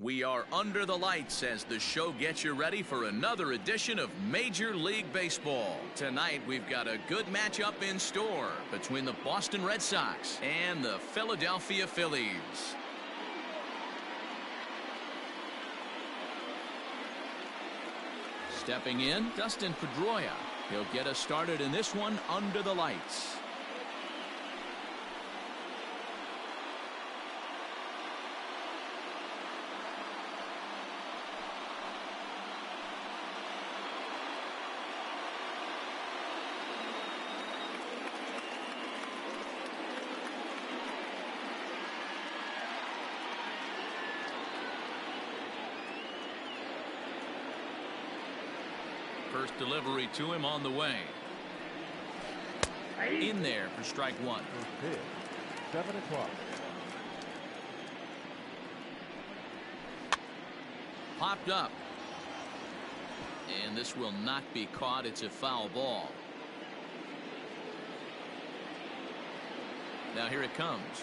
We are under the lights as the show gets you ready for another edition of Major League Baseball. Tonight, we've got a good matchup in store between the Boston Red Sox and the Philadelphia Phillies. Stepping in, Dustin Pedroia. He'll get us started in this one under the lights. First delivery to him on the way. In there for strike one. 7 o'clock. Popped up. And this will not be caught. It's a foul ball. Now here it comes.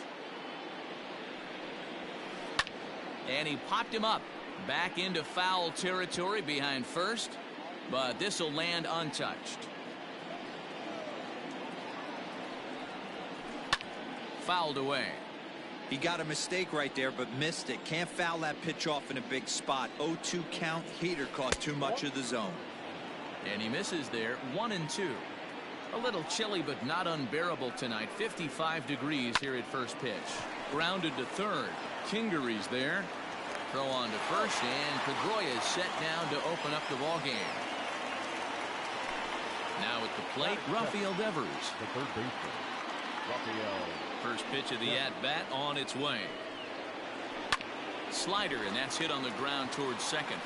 And he popped him up. Back into foul territory behind first. But this will land untouched. Fouled away. He got a mistake right there, but missed it. Can't foul that pitch off in a big spot. 0-2 count. Heater caught too much of the zone. And he misses there. 1-2. A little chilly, but not unbearable tonight. 55 degrees here at first pitch. Grounded to third. Kingery's there. Throw on to first, and Pedroia is set down to open up the ball game. Now at the plate, Rafael Devers. The third baseman, Rafael. First pitch of the at-bat on its way. Slider, and that's hit on the ground towards second.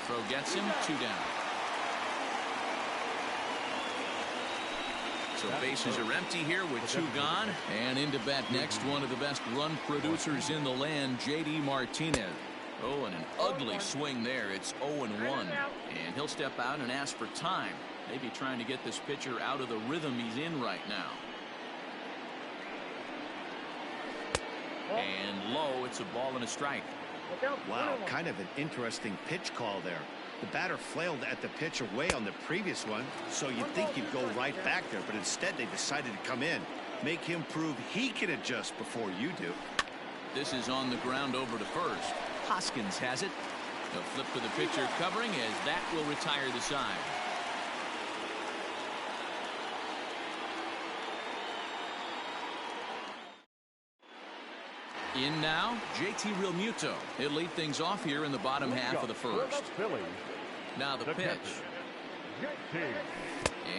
Throw gets him, 2 down. So bases are empty here with 2 gone. And into bat next, one of the best run producers in the land, J.D. Martinez. Oh, and an ugly swing there. It's 0-1. And he'll step out and ask for time. Maybe trying to get this pitcher out of the rhythm he's in right now. And low, it's a ball and a strike. Wow, kind of an interesting pitch call there. The batter flailed at the pitch away on the previous one, so you'd think he'd go right back there, but instead they decided to come in. Make him prove he can adjust before you do. This is on the ground over to first. Hoskins has it. He'll flip to the pitcher covering as that will retire the side. In now, JT Realmuto. He'll lead things off here in the bottom half of the first. Now the pitch.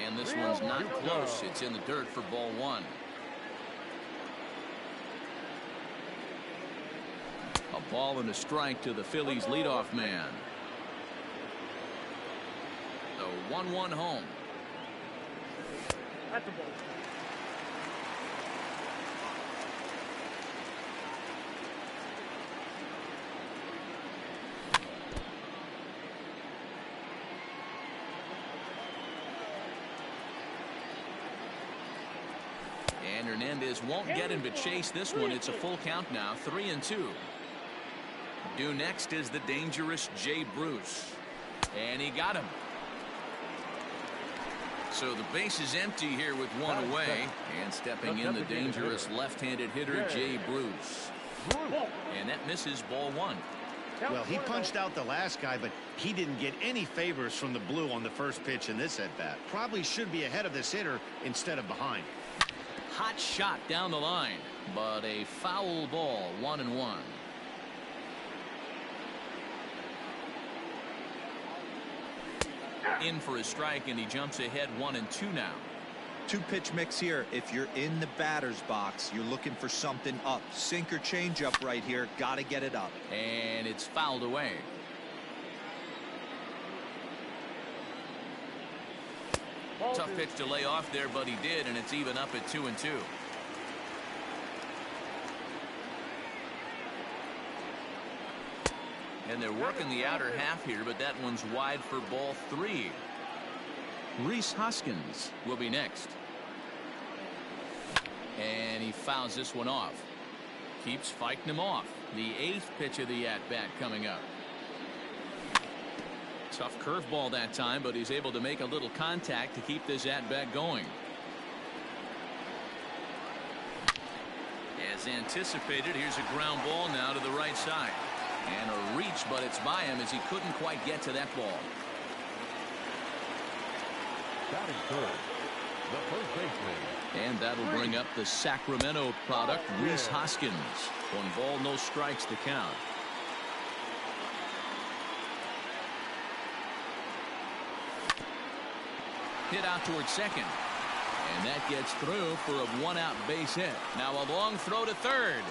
And this one's not close. It's in the dirt for ball 1. A ball and a strike to the Phillies leadoff man. The 1-1 home. That's a ball. And Hernandez won't get him to chase this one. It's a full count now, 3-2. Due next is the dangerous Jay Bruce. And he got him. So the base is empty here with 1 away. And stepping in, the dangerous left-handed hitter, Jay Bruce. And that misses ball 1. Well, he punched out the last guy, but he didn't get any favors from the blue on the first pitch in this at-bat. Probably should be ahead of this hitter instead of behind. Hot shot down the line, but a foul ball, 1-1. In for a strike, and he jumps ahead 1-2 now. 2-pitch mix here. If you're in the batter's box, you're looking for something up. Sinker changeup right here. Got to get it up. And it's fouled away. Tough pitch to lay off there, but he did, and it's even up at 2-2. And they're working the outer half here, but that one's wide for ball 3. Rhys Hoskins will be next. And he fouls this one off. Keeps fighting him off. The 8th pitch of the at-bat coming up. Tough curveball that time, but he's able to make a little contact to keep this at-bat going. As anticipated, here's a ground ball now to the right side. And a reach, but it's by him as he couldn't quite get to that ball. Batting third, the first baseman. And that'll bring up the Sacramento product, Rhys Hoskins. 1 ball, no strikes to count. Hit out towards second. And that gets through for a 1-out base hit. Now a long throw to third.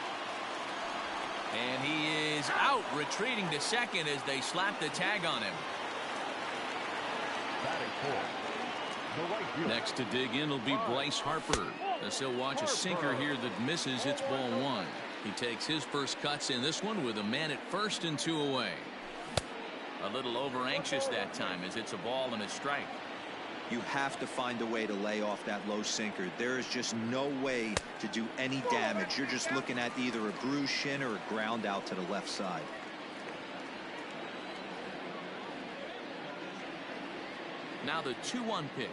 And he is out, retreating to second as they slap the tag on him. Batting fourth, the right fielder. Next to dig in will be Bryce Harper. As he'll watch a sinker here that misses. It's ball 1. He takes his first cuts in this one with a man at first and 2 away. A little over anxious that time as it's a ball and a strike. You have to find a way to lay off that low sinker. There is just no way to do any damage. You're just looking at either a bruised shin or a ground out to the left side. Now the 2-1 pitch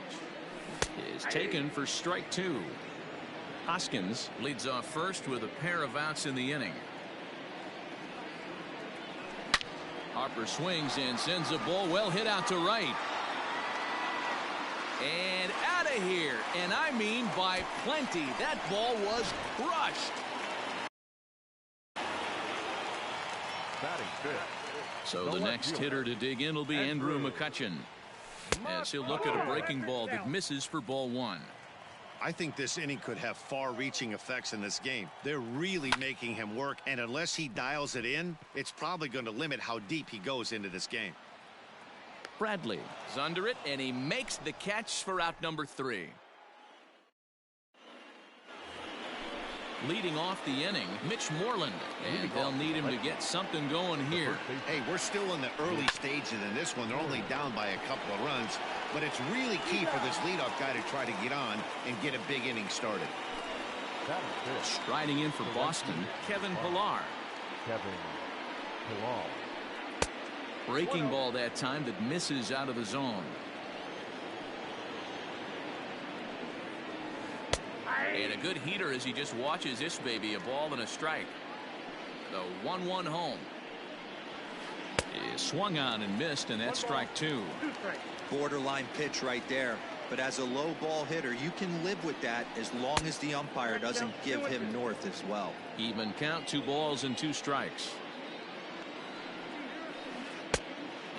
is taken for strike 2. Hoskins leads off first with a pair of outs in the inning. Harper swings and sends a ball well hit out to right. And out of here, and I mean by plenty. That ball was crushed. Batting fifth. So the next hitter to dig in will be Andrew McCutchen, as he'll look at a breaking ball that misses for ball 1. I think this inning could have far-reaching effects in this game. They're really making him work, and unless he dials it in, it's probably going to limit how deep he goes into this game. Bradley is under it, and he makes the catch for out number 3. Leading off the inning, Mitch Moreland, and they'll need him to get something going here. Hey, we're still in the early stages in this one. They're only down by a couple of runs, but it's really key for this leadoff guy to try to get on and get a big inning started. Striding in for Boston, Kevin Pillar. Breaking ball that time that misses out of the zone. And a good heater as he just watches this baby, a ball and a strike. The 1-1 home is swung on and missed, and that's strike 2. Borderline pitch right there. But as a low ball hitter, you can live with that as long as the umpire doesn't give him north as well. Even count, 2 balls and 2 strikes.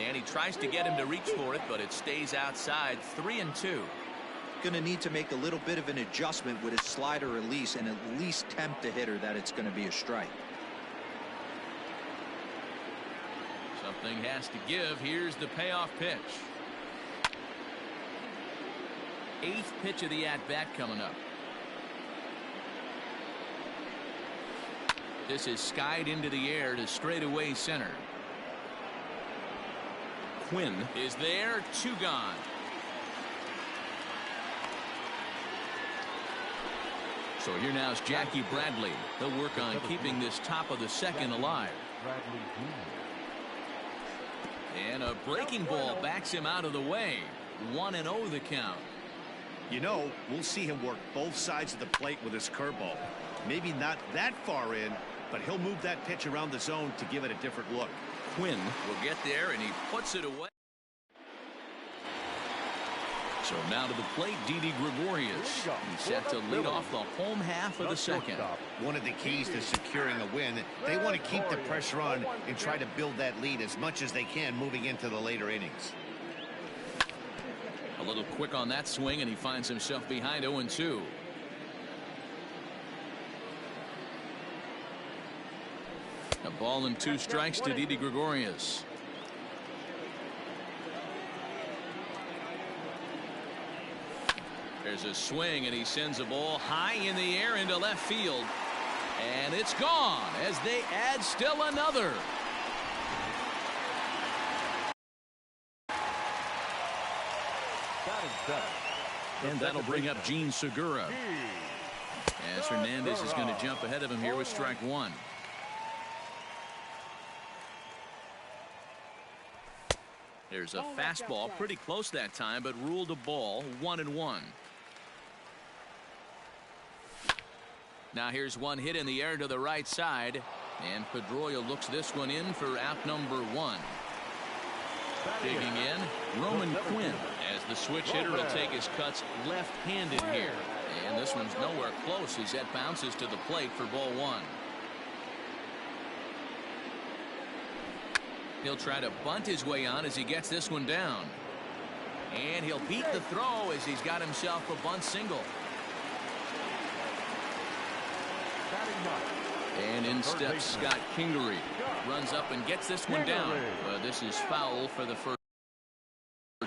And he tries to get him to reach for it, but it stays outside. 3-2. Going to need to make a little bit of an adjustment with his slider release and at least tempt the hitter that it's going to be a strike. Something has to give. Here's the payoff pitch. 8th pitch of the at-bat coming up. This is skied into the air to straightaway center. Quinn is there. 2 gone. So here now is Jackie Bradley. He'll work on keeping this top of the second alive. And a breaking ball backs him out of the way. 1-0 the count. You know, we'll see him work both sides of the plate with his curveball. Maybe not that far in, but he'll move that pitch around the zone to give it a different look. Quinn will get there, and he puts it away. So now to the plate, Didi Gregorius. He's set to lead off the home half of the second. One of the keys to securing a win, they want to keep the pressure on and try to build that lead as much as they can moving into the later innings. A little quick on that swing, and he finds himself behind 0-2. A ball and 2 strikes to Didi Gregorius. There's a swing, and he sends a ball high in the air into left field. And it's gone as they add still another. And that'll bring up Gene Segura. as Hernandez is going to jump ahead of him here with strike one. There's a fastball pretty close that time, but ruled a ball. 1-1. Now here's one hit in the air to the right side, and Pedroia looks this one in for out number one. Digging in, Roman Quinn, as the switch hitter will take his cuts left-handed here. And this one's nowhere close as that bounces to the plate for ball one. He'll try to bunt his way on as he gets this one down. And he'll beat the throw as he's got himself a bunt single. And in steps Scott Kingery. Runs up and gets this one down. But this is foul for the first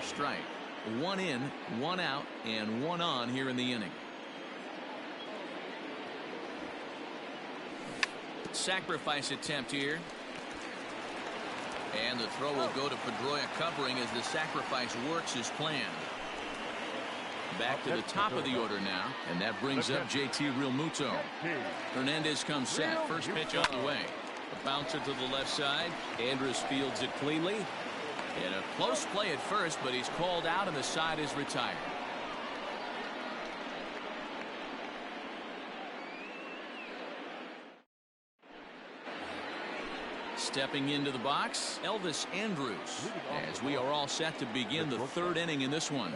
strike. One in, one out, and one on here in the inning. Sacrifice attempt here. And the throw will go to Pedroia covering as the sacrifice works as planned. Back to the top of the order now, and that brings up JT Realmuto. Hernandez comes set. First pitch on the way. A bouncer to the left side. Andrus fields it cleanly. And a close play at first, but he's called out and the side is retired. Stepping into the box, Elvis Andrus, as we are all set to begin the third inning in this one.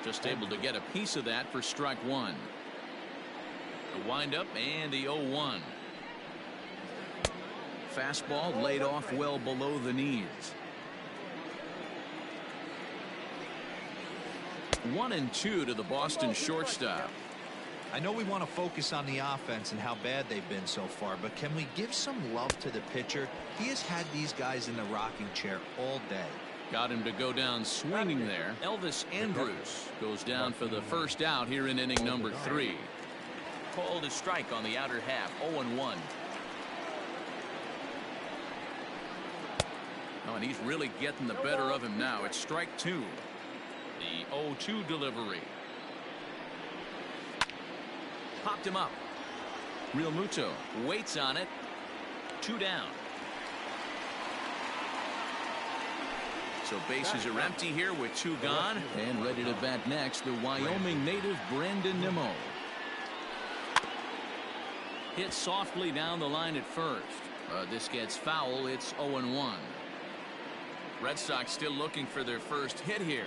Just able to get a piece of that for strike one. The windup and the 0-1. Fastball laid off well below the knees. 1-2 to the Boston shortstop. I know we want to focus on the offense and how bad they've been so far, but can we give some love to the pitcher? He has had these guys in the rocking chair all day. Got him to go down swinging there. Elvis Andrus goes down for the first out here in inning number 3. Called a strike on the outer half. 0-1. Oh, and he's really getting the better of him now. It's strike 2. The 0-2 delivery. Popped him up. Realmuto waits on it. 2 down. So bases are empty here with 2 gone. And ready to bat next, the Wyoming native Brandon Nimmo. Hit softly down the line at first. This gets foul. It's 0-1. Red Sox still looking for their first hit here.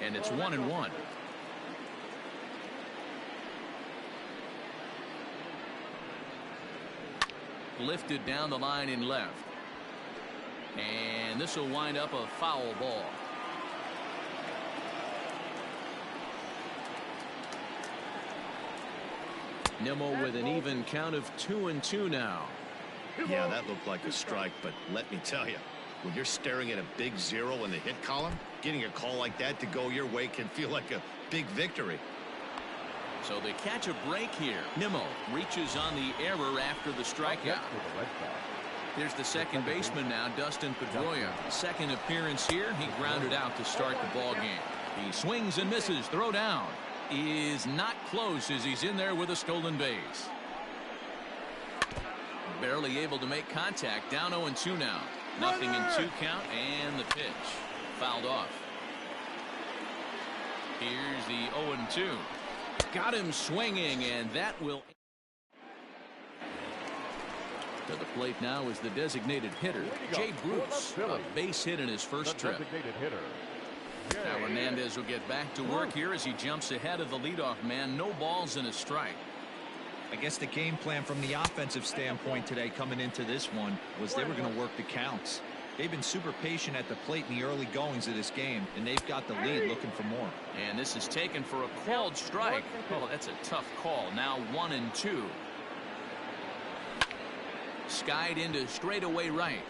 And it's 1-1. Lifted down the line in left. And this will wind up a foul ball. Nimmo with an even count of 2-2 now. Yeah, that looked like a strike, but let me tell you, when you're staring at a big 0 in the hit column, getting a call like that to go your way can feel like a big victory. So they catch a break here. Nimmo reaches on the error after the strikeout. Here's the second baseman now, Dustin Pedroia. Second appearance here. He grounded out to start the ball game. He swings and misses. Throw down is not close as he's in there with a stolen base. Barely able to make contact. Down 0-2 now. Nothing in 2 count, and the pitch fouled off. Here's the 0-2. Got him swinging, and that will. To the plate now is the designated hitter, Jay Bruce. A base hit in his first trip. Now Hernandez will get back to work here as he jumps ahead of the leadoff man. No balls and a strike. I guess the game plan from the offensive standpoint today coming into this one was they were going to work the counts. They've been super patient at the plate in the early goings of this game, and they've got the lead looking for more. And this is taken for a called strike. Oh, that's a tough call. Now 1-2. Skied into straightaway right.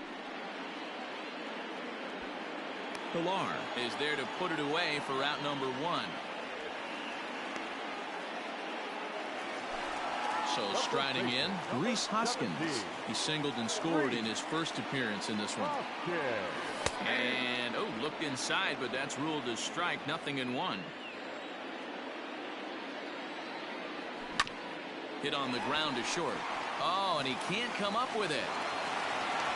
Pilar is there to put it away for out number 1. So striding in, Rhys Hoskins. He singled and scored in his first appearance in this one. And looked inside, but that's ruled as strike. Nothing in 1. Hit on the ground to short. Oh, and he can't come up with it.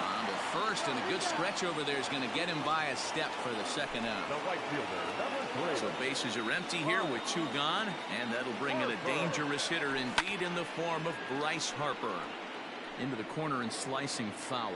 On to first, and a good stretch over there is going to get him by a step for the second out. The right fielder, number 3. So bases are empty here with 2 gone, and that'll bring in a dangerous hitter indeed in the form of Bryce Harper. Into the corner and slicing foul.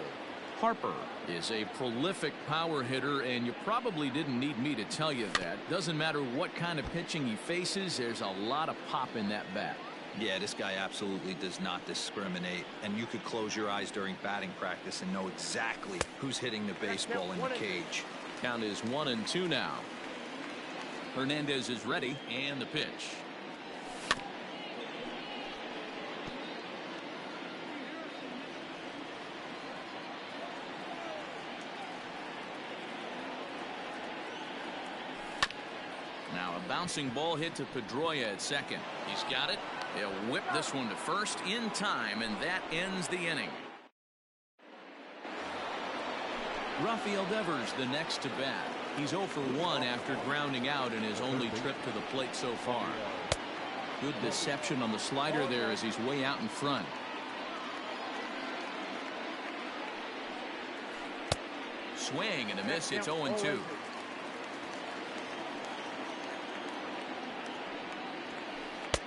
Harper is a prolific power hitter, and you probably didn't need me to tell you that. Doesn't matter what kind of pitching he faces, there's a lot of pop in that bat. Yeah, this guy absolutely does not discriminate, and you could close your eyes during batting practice and know exactly who's hitting the baseball in the cage. Count is 1-2 now. Hernandez is ready, and the pitch. Now a bouncing ball hit to Pedroia at second. He's got it. He'll whip this one to first in time, and that ends the inning. Rafael Devers the next to bat. He's 0 for 1 after grounding out in his only trip to the plate so far. Good deception on the slider there as he's way out in front. Swing and a miss. It's 0-2.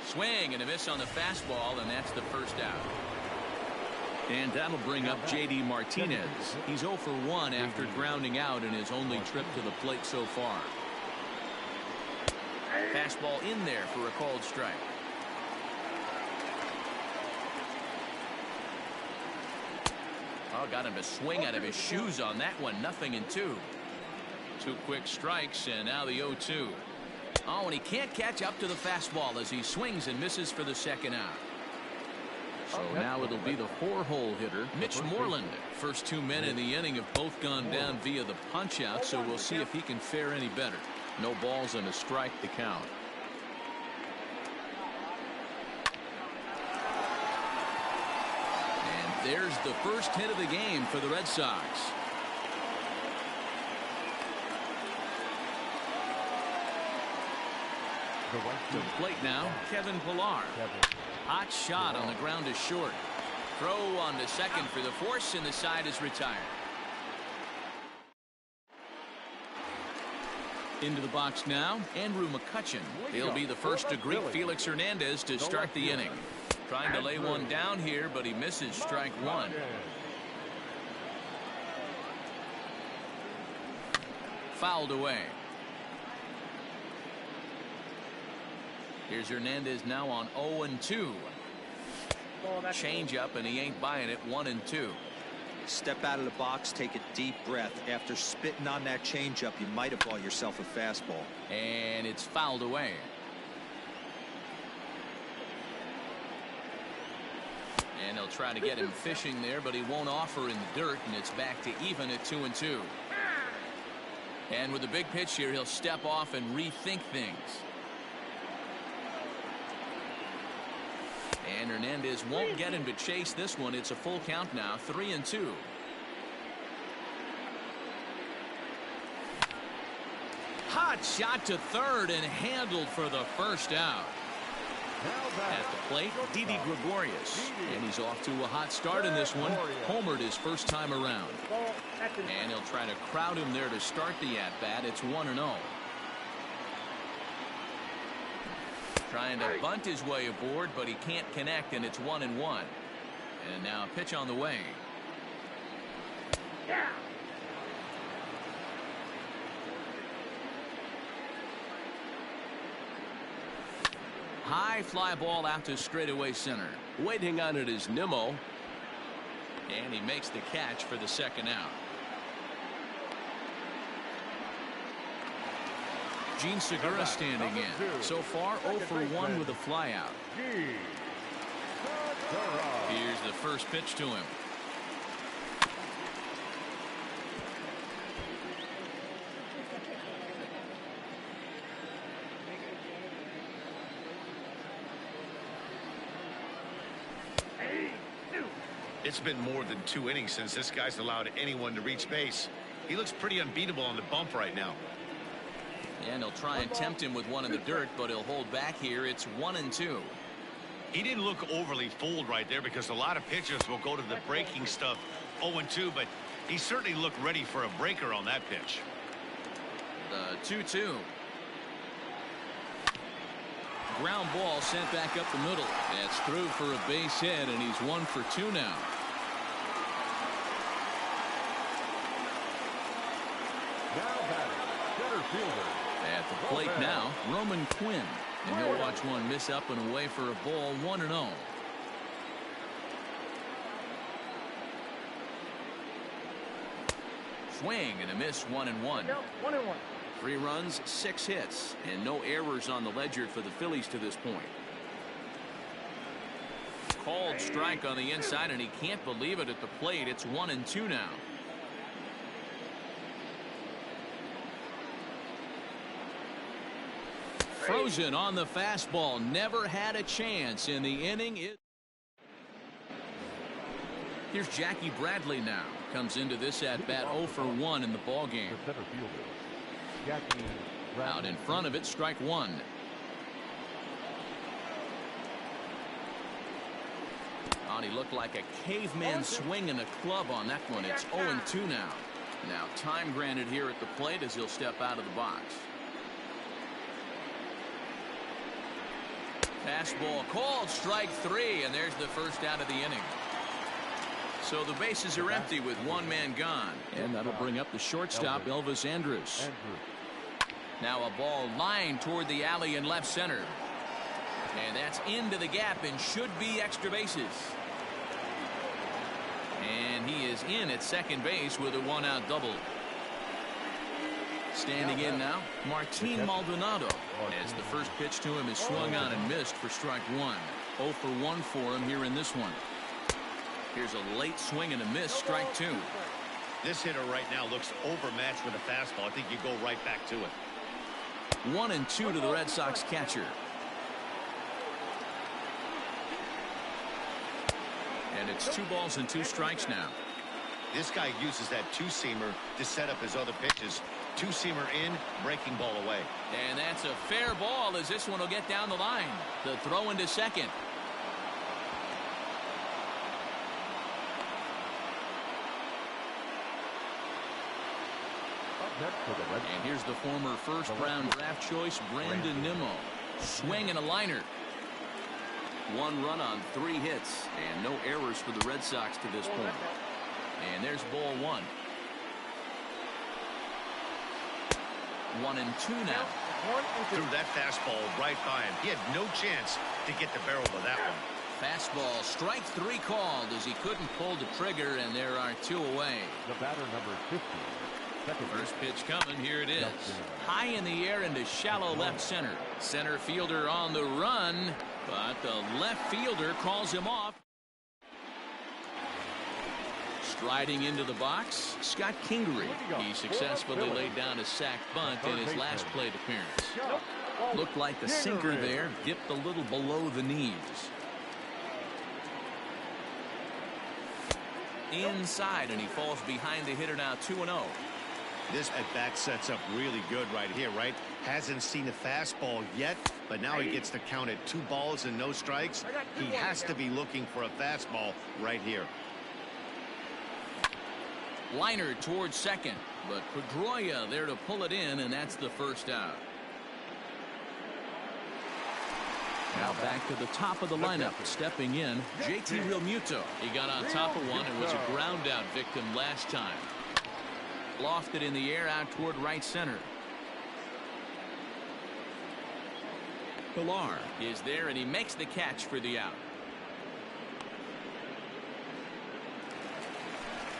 Swing and a miss on the fastball, and that's the first out. And that'll bring up J.D. Martinez. He's 0 for 1 after grounding out in his only trip to the plate so far. Fastball in there for a called strike. Oh, got him to swing out of his shoes on that one. 0-2. 2 quick strikes, and now the 0-2. Oh, and he can't catch up to the fastball as he swings and misses for the second out. So now it'll be the 4-hole hitter, Mitch Moreland. First 2 men in the inning have both gone down via the punch-out, so we'll see if he can fare any better. No balls and a strike to count. And there's the first hit of the game for the Red Sox. To the plate now, Kevin Pillar. Hot shot on the ground is short. Throw on to second for the force, and the side is retired. Into the box now, Andrew McCutchen. He'll be the first to greet Felix Hernandez to start the inning. Trying to lay one down here, but he misses strike 1. Fouled away. Here's Hernandez now on 0-2. Change up, and he ain't buying it. 1-2. Step out of the box, take a deep breath. After spitting on that changeup, you might have bought yourself a fastball. And it's fouled away. And they'll try to get him fishing there, but he won't offer in the dirt, and it's back to even at 2-2. And with the big pitch here, he'll step off and rethink things. And Hernandez won't get him to chase this one. It's a full count now, 3-2. Hot shot to third and handled for the first out. At the plate, Didi Gregorius. And he's off to a hot start in this one. Homered his first time around. And he'll try to crowd him there to start the at-bat. It's 1-0. Trying to bunt his way aboard, but he can't connect, and it's 1-1. And now a pitch on the way. High fly ball out to straightaway center. Waiting on it is Nimmo. And he makes the catch for the second out. Gene Segura standing in. So far 0 for 1 with a flyout. Here's the first pitch to him. It's been more than 2 innings since this guy's allowed anyone to reach base. He looks pretty unbeatable on the bump right now. And he'll try and tempt him with one in the dirt, but he'll hold back here. It's 1-2. He didn't look overly fooled right there because a lot of pitchers will go to the breaking stuff 0-2, but he certainly looked ready for a breaker on that pitch. The 2-2. Ground ball sent back up the middle. That's through for a base hit, and he's 1 for 2 now. Now batting, center fielder. At the plate now, Roman Quinn. And he'll watch one miss up and away for a ball, 1-0. Swing and a miss, 1-1. 1-1. 3 runs, 6 hits, and no errors on the ledger for the Phillies to this point. Called strike on the inside, and he can't believe it at the plate. It's 1-2 now. Frozen on the fastball. Never had a chance in the inning. Here's Jackie Bradley now. Comes into this at bat 0 for 1 in the ball game. The center fielder, Jackie Bradley. Out in front of it, strike 1. Oh, he looked like a caveman swinging a club on that one. It's 0-2 now. Now time granted here at the plate as he'll step out of the box. Fastball called, strike 3, and there's the first out of the inning. So the bases are empty with 1 man gone, and that'll bring up the shortstop, Elvis Andrus. Now a ball lined toward the alley in left center, and that's into the gap and should be extra bases. And he is in at second base with a 1-out double. Standing in now, Martin Maldonado, as the first pitch to him is swung on and missed for strike 1. 0 for 1 for him here in this one. Here's a late swing and a miss, strike 2. This hitter right now looks overmatched with a fastball. I think you go right back to it. 1-2 to the Red Sox catcher. And it's 2 balls and 2 strikes now. This guy uses that 2-seamer to set up his other pitches. 2-seamer in, breaking ball away. And that's a fair ball as this one will get down the line. The throw into second. And here's the former first-round draft choice, Brandon Nimmo. Swing and a liner. 1 run on 3 hits, and no errors for the Red Sox to this point. And there's ball 1. 1-2 now. Threw that fastball right by him. He had no chance to get the barrel of that one. Fastball, strike 3 called as he couldn't pull the trigger, and there are 2 away. The batter number 50. First pitch coming. Here it is. High in the air into shallow left center. Center fielder on the run, but the left fielder calls him off. Striding into the box, Scott Kingery. He successfully laid down a sac bunt in his last plate appearance. Looked like the sinker there, dipped a little below the knees. Inside, and he falls behind the hitter now, 2-0. This at-bat sets up really good right here, right? Hasn't seen a fastball yet, but now he gets to count at 2 balls and no strikes. He has to be looking for a fastball right here. Liner towards second, but Pedroia there to pull it in, and that's the first out. Now back to the top of the lineup, stepping in, JT Realmuto. He got on top of one and was a ground out victim last time. Lofted in the air out toward right center. Pilar is there, and he makes the catch for the out.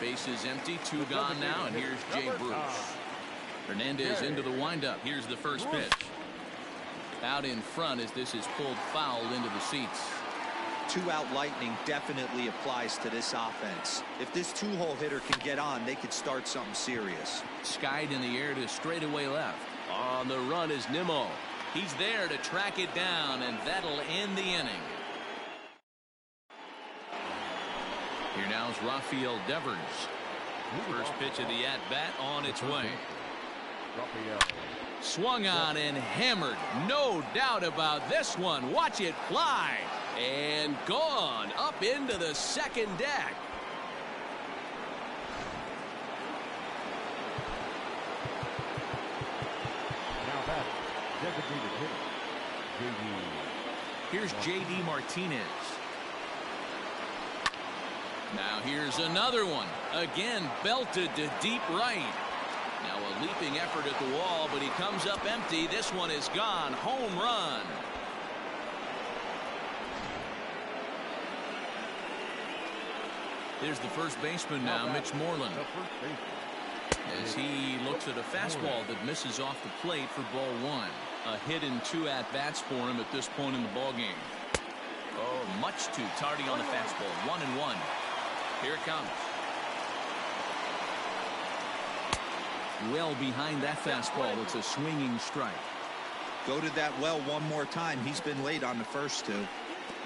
Bases empty, 2 gone now, and here's Jay Bruce. Hernandez into the windup. Here's the first pitch. Out in front as this is pulled foul into the seats. 2-out lightning definitely applies to this offense. If this 2-hole hitter can get on, they could start something serious. Skied in the air to straightaway left. On the run is Nimmo. He's there to track it down, and that'll end the inning. Here now is Rafael Devers. First pitch of the at-bat on its way. Swung on and hammered. No doubt about this one. Watch it fly. And gone up into the second deck. Now back, designated hitter, J.D. Here's J.D. Martinez. Now here's another one. Again, belted to deep right. Now a leaping effort at the wall, but he comes up empty. This one is gone. Home run. Here's the first baseman now, Mitch Moreland, The first baseman. as he looks at a fastball that misses off the plate for ball one. A hit and 2 at-bats for him at this point in the ballgame. Oh, much too tardy on the fastball. 1-1. Here it comes. Well behind that fastball. It's a swinging strike. Go to that well one more time. He's been late on the first two.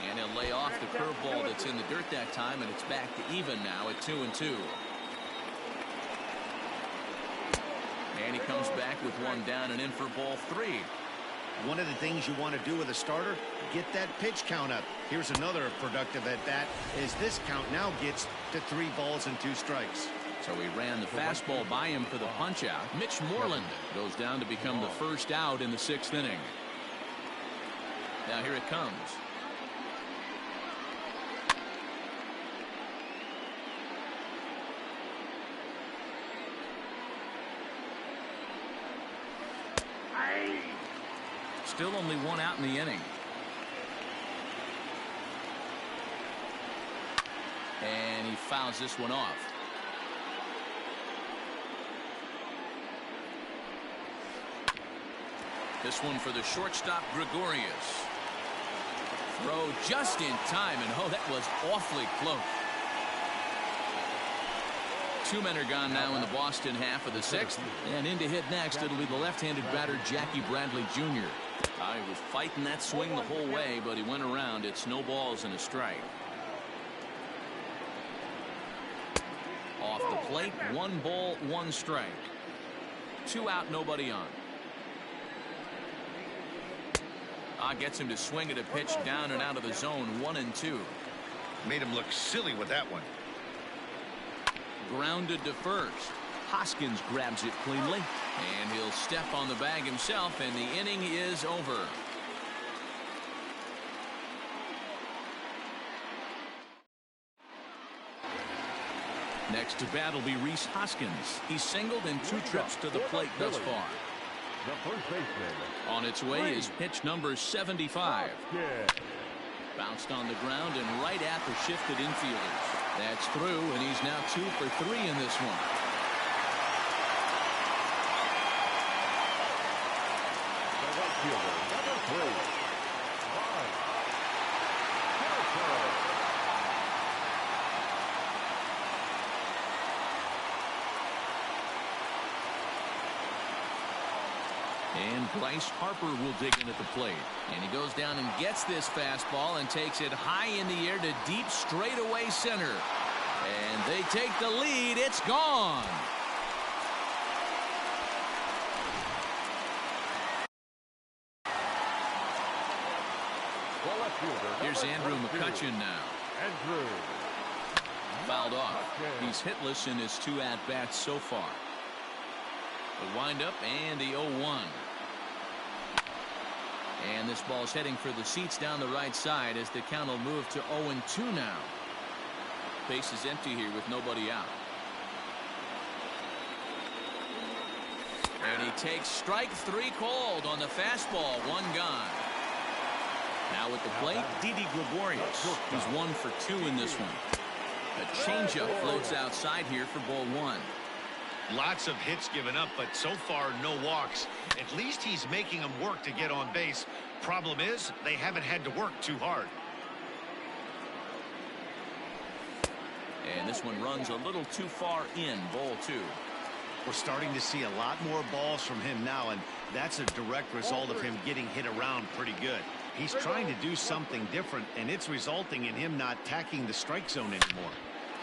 And he'll lay off the curveball that's in the dirt that time, and it's back to even now at 2-2. And he comes back with one down and in for ball 3. One of the things you want to do with a starter, get that pitch count up. Here's another productive at-bat as this count now gets to 3 balls and 2 strikes. So he ran the fastball by him for the punch-out. Mitch Moreland goes down to become the first out in the 6th inning. Now here it comes. Still only one out in the inning. And he fouls this one off. This one for the shortstop, Gregorius. Throw just in time, and oh, that was awfully close. 2 men are gone now in the Boston half of the 6th. And in to hit next, it'll be the left-handed batter, Jackie Bradley Jr. He was fighting that swing the whole way, but he went around. It's no balls and a strike. Off the plate, 1 ball, 1 strike. 2 out, nobody on. Gets him to swing at a pitch down and out of the zone. 1-2. Made him look silly with that one. Grounded to first. Hoskins grabs it cleanly, and he'll step on the bag himself, and the inning is over. Next to bat will be Rhys Hoskins. He's singled in 2 trips to the plate thus far. The first baseman. On its way is pitch number 75. Yeah. Bounced on the ground and right at the shifted infielders. That's through, and he's now 2 for 3 in this one. The right fielder, number 3. And Bryce Harper will dig in at the plate. And he goes down and gets this fastball and takes it high in the air to deep straightaway center. And they take the lead. It's gone. Here's Andrew McCutchen now. Andrew. Fouled off. He's hitless in his 2 at-bats so far. The windup and the 0-1. And this ball's heading for the seats down the right side as the count will move to 0-2 now. Base is empty here with nobody out. And he takes strike 3 called on the fastball. 1 gone. Now at the plate, Didi Gregorius. He's 1 for 2 in this one. A changeup floats outside here for ball 1. Lots of hits given up, but so far no walks. At least he's making them work to get on base. Problem is, they haven't had to work too hard. And this one runs a little too far in. Ball 2. We're starting to see a lot more balls from him now, and that's a direct result of him getting hit around pretty good. He's trying to do something different, and it's resulting in him not tacking the strike zone anymore.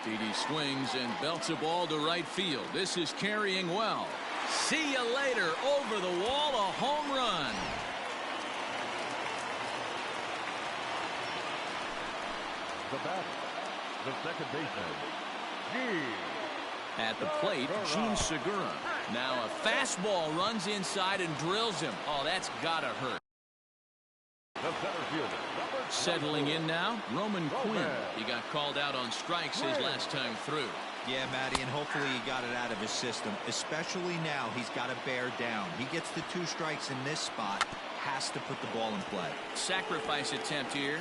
Didi swings and belts a ball to right field. This is carrying well. See you later. Over the wall, a home run. The batter, the second baseman, Gene. At the plate, Gene Segura. Now a fastball runs inside and drills him. Oh, that's gotta hurt. The center fielder, Settling in now, Roman Quinn. He got called out on strikes his last time through. Yeah, Matty, and hopefully he got it out of his system. Especially now, he's got to bear down. He gets the 2 strikes in this spot, has to put the ball in play. Sacrifice attempt here.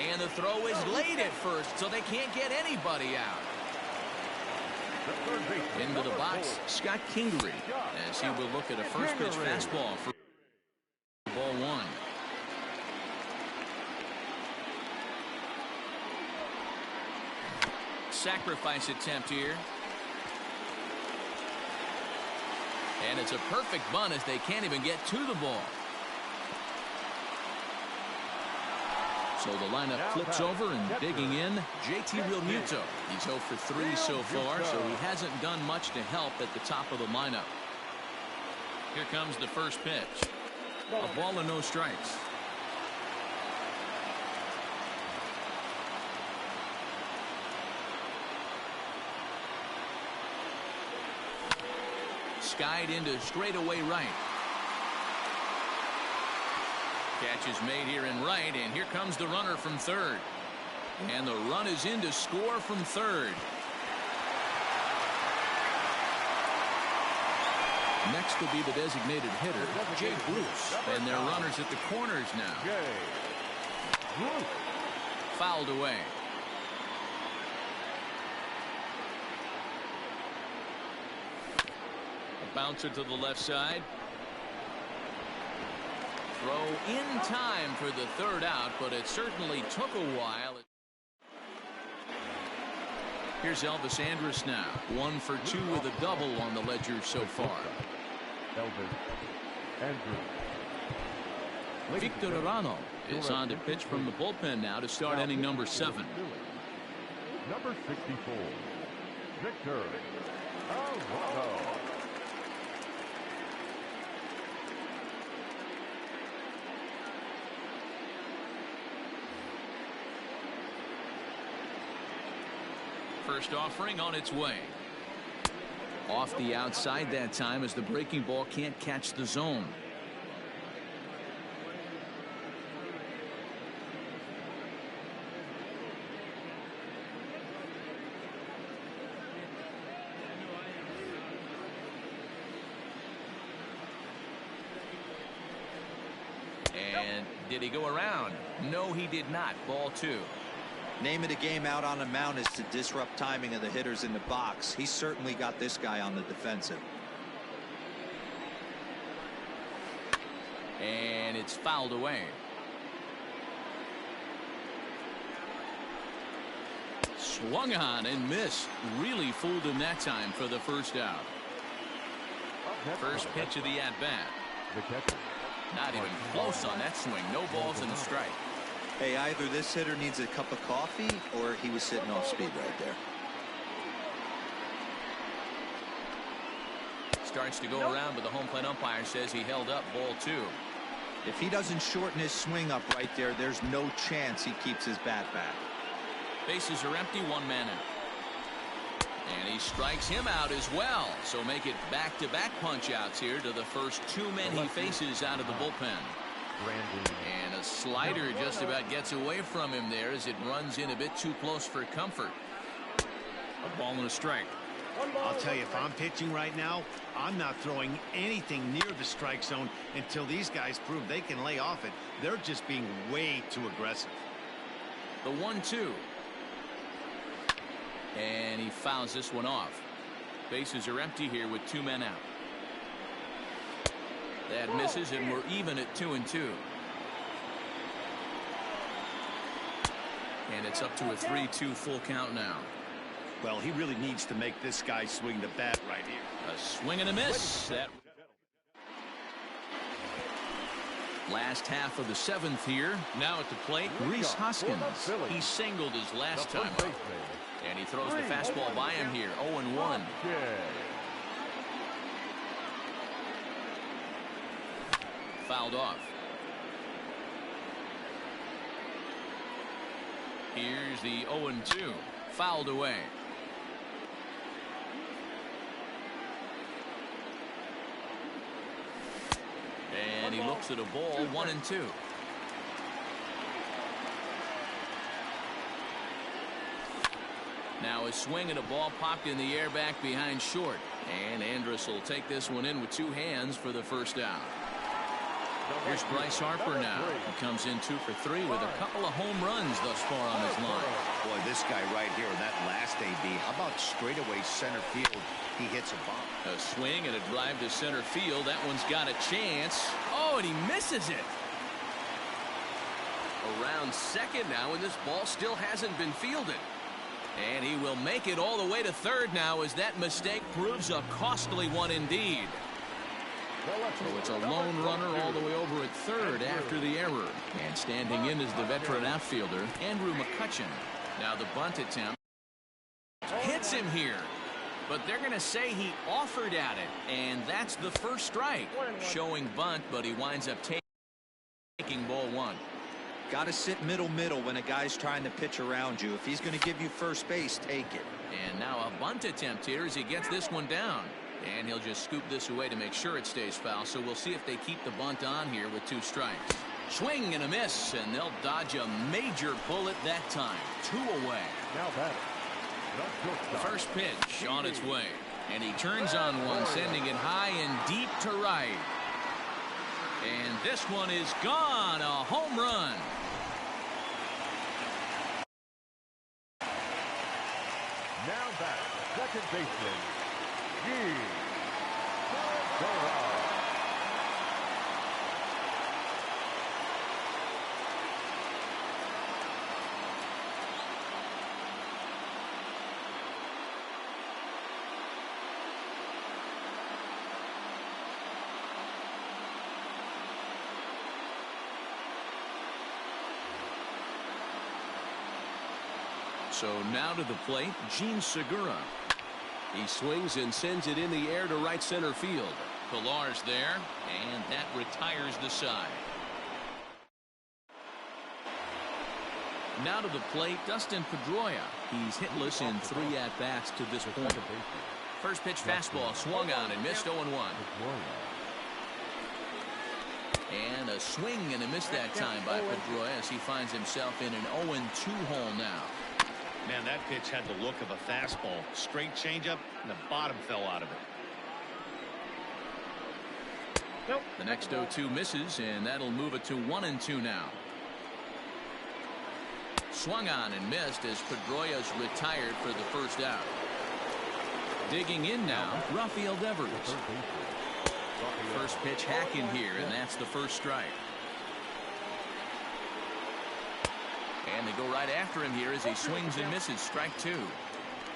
And the throw is late at first, so they can't get anybody out. Into the box, Scott Kingery, as he will look at a first pitch fastball for ball 1. Sacrifice attempt here. And it's a perfect bunt as they can't even get to the ball. So the lineup flips over and digging in, JT Realmuto. He's 0 for 3 so far, so he hasn't done much to help at the top of the lineup. Here comes the first pitch. A ball and no strikes. Skied into straightaway right. Catch is made here in right, and here comes the runner from third. And the run is in to score from third. Next will be the designated hitter, Jay Bruce. And their runners at the corners now. Fouled away. A bouncer to the left side. Throw in time for the third out, but it certainly took a while. Here's Elvis Andrus now. 1 for 2 with a double on the ledger so far. Elvis Andrus. Victor Arano is on to pitch from the bullpen now to start inning number 7. Number 64, Victor Arano. First offering on its way. Off the outside that time as the breaking ball can't catch the zone. And did he go around? No, he did not. Ball 2. Name of the game out on the mound is to disrupt timing of the hitters in the box. He's certainly got this guy on the defensive. And it's fouled away. Swung on and missed. Really fooled him that time for the first out. First pitch of the at-bat. Not even close on that swing. No balls and a strike. Hey, either this hitter needs a cup of coffee or he was sitting off speed right there. Starts to go around, but the home plate umpire says he held up ball 2. If he doesn't shorten his swing up right there, there's no chance he keeps his bat back. Bases are empty, 1 man out. And he strikes him out as well. So make it back-to-back punch-outs here to the first 2 men he faces out of the bullpen. And a slider just about gets away from him there as it runs in a bit too close for comfort. A ball and a strike. I'll tell you, if I'm pitching right now, I'm not throwing anything near the strike zone until these guys prove they can lay off it. They're just being way too aggressive. The 1-2. And he fouls this one off. Bases are empty here with 2 men out. That misses, and we're even at 2-2. And it's up to a 3-2 full count now. Well, he really needs to make this guy swing the bat right here. A swing and a miss. That last half of the 7th here. Now at the plate, Rhys Hoskins. He singled his last time up. And he throws the fastball by him here. 0-1. Fouled off. Here's the 0-2. Fouled away. And he looks at a ball, 1-2. Now a swing and a ball popped in the air back behind short. And Andrus will take this one in with two hands for the first out. Here's Bryce Harper now. He comes in 2 for 3 with a couple of home runs thus far on his line. Boy, this guy right here in that last AB, how about straightaway center field? He hits a bomb. A swing and a drive to center field. That one's got a chance. Oh, and he misses it. Around second now, and this ball still hasn't been fielded. And he will make it all the way to third now as that mistake proves a costly one indeed. So it's a lone runner all the way over at third after the error. And standing in is the veteran outfielder, Andrew McCutcheon. Now the bunt attempt hits him here. But they're going to say he offered at it. And that's the first strike. Showing bunt, but he winds up taking ball 1. Got to sit middle when a guy's trying to pitch around you. If he's going to give you first base, take it. And now a bunt attempt here as he gets this one down. And he'll just scoop this away to make sure it stays foul. So we'll see if they keep the bunt on here with 2 strikes. Swing and a miss, and they'll dodge a major bullet that time. 2 away. Now batter. The first pitch on its way. And he turns on one, sending it high and deep to right. And this one is gone. A home run. Now batter. Second baseman. So now to the plate, Gene Segura. He swings and sends it in the air to right center field. Pilar's there, and that retires the side. Now to the plate, Dustin Pedroia. He's hitless in 3 at-bats to this point. First pitch fastball swung on and missed 0-1. And a swing and a miss that time by Pedroia as he finds himself in an 0-2 hole now. Man, that pitch had the look of a fastball. Straight changeup, and the bottom fell out of it. The next 0-2 misses, and that'll move it to 1-2 now. Swung on and missed as Pedroia's retired for the first out. Digging in now, Rafael Devers. First pitch hacking here, and that's the first strike. And they go right after him here as he swings and misses. Strike 2.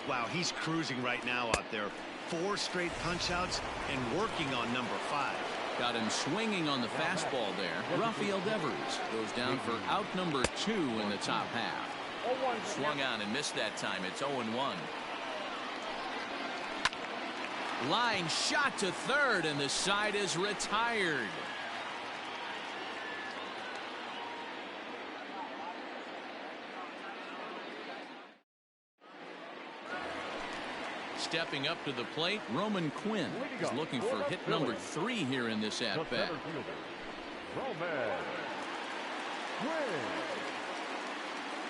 Wow, he's cruising right now out there. 4 straight punch-outs and working on number 5. Got him swinging on the fastball there. Rafael Devers goes down for out number 2 in the top half. Swung on and missed that time. It's 0-1. Line shot to third, and the side is retired. Stepping up to the plate, Roman Quinn is looking for hit number 3 here in this at-bat.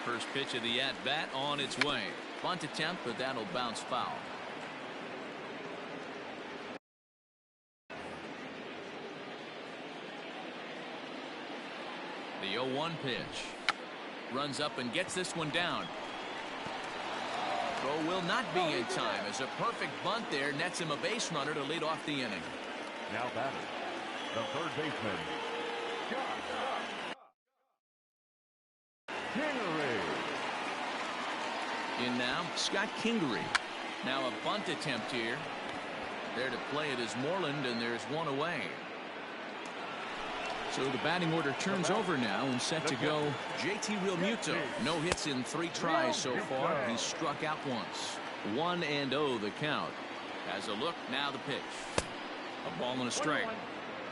First pitch of the at-bat on its way. Bunt attempt, but that'll bounce foul. The 0-1 pitch. Runs up and gets this one down. Throw will not be in time as a perfect bunt there nets him a base runner to lead off the inning. Now batter, the third baseman, Kingery. In now, Scott Kingery. Now a bunt attempt here. There to play it is Moreland, and there's one away. So the batting order turns over now and set to go JT Realmuto. No hits in 3 tries so far. He's struck out once. 1-0 the count. As a look, now the pitch. A ball and a strike.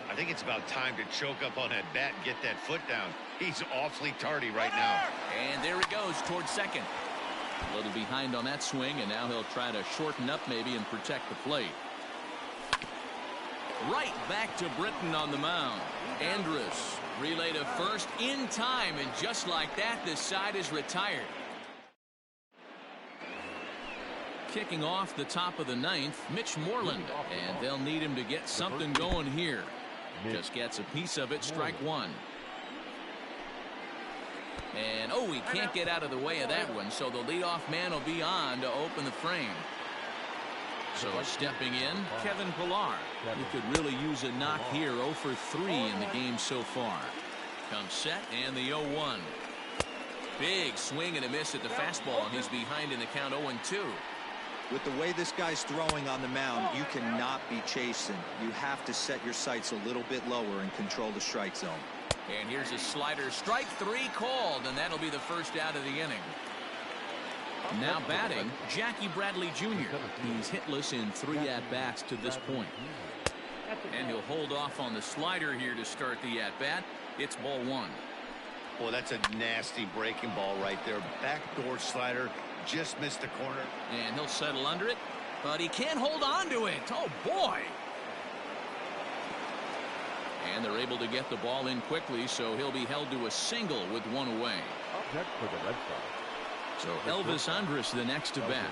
I think it's about time to choke up on that bat and get that foot down. He's awfully tardy right now. And there he goes towards second. A little behind on that swing, and now he'll try to shorten up maybe and protect the plate. Right back to Britton on the mound. Andrus relay to first in time, and just like that, this side is retired. Kicking off the top of the ninth, Mitch Moreland, and they'll need him to get something going here. Just gets a piece of it, strike one. And oh, he can't get out of the way of that one, so the leadoff man will be on to open the frame. So stepping in, Kevin Pillar. He could really use a knock here. 0 for 3 in the game so far. Comes set and the 0-1. Big swing and a miss at the fastball, and he's behind in the count 0-2. With the way this guy's throwing on the mound, you cannot be chasing. You have to set your sights a little bit lower and control the strike zone. And here's a slider, strike 3 called, and that'll be the first out of the inning. Now batting, Jackie Bradley Jr. He's hitless in 3 at-bats to this point. And he'll hold off on the slider here to start the at-bat. It's ball 1. Boy, that's a nasty breaking ball right there. Backdoor slider, just missed the corner. And he'll settle under it, but he can't hold on to it. Oh, boy. And they're able to get the ball in quickly, so he'll be held to a single with 1 away. Next for the Red Sox. So Elvis Andrus the next to bat.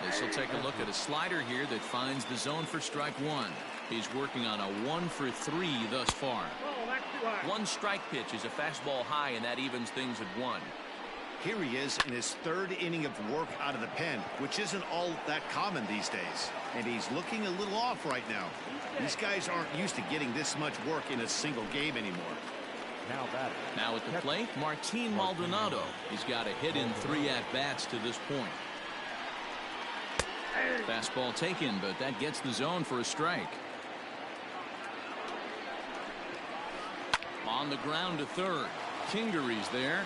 This will take a look at a slider here that finds the zone for strike 1. He's working on a 1 for 3 thus far. 1 strike pitch is a fastball high, and that evens things at 1. Here he is in his 3rd inning of work out of the pen, which isn't all that common these days. And he's looking a little off right now. These guys aren't used to getting this much work in a single game anymore. Now at the plate, Martin Maldonado. He's got a hit in 3 at-bats to this point. Fastball taken, but that gets the zone for a strike. On the ground to third. Kingery's there.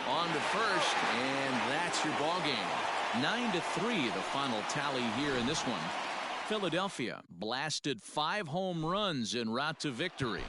On to first, and that's your ball game. 9-3 the final tally here in this one. Philadelphia blasted 5 home runs en route to victory.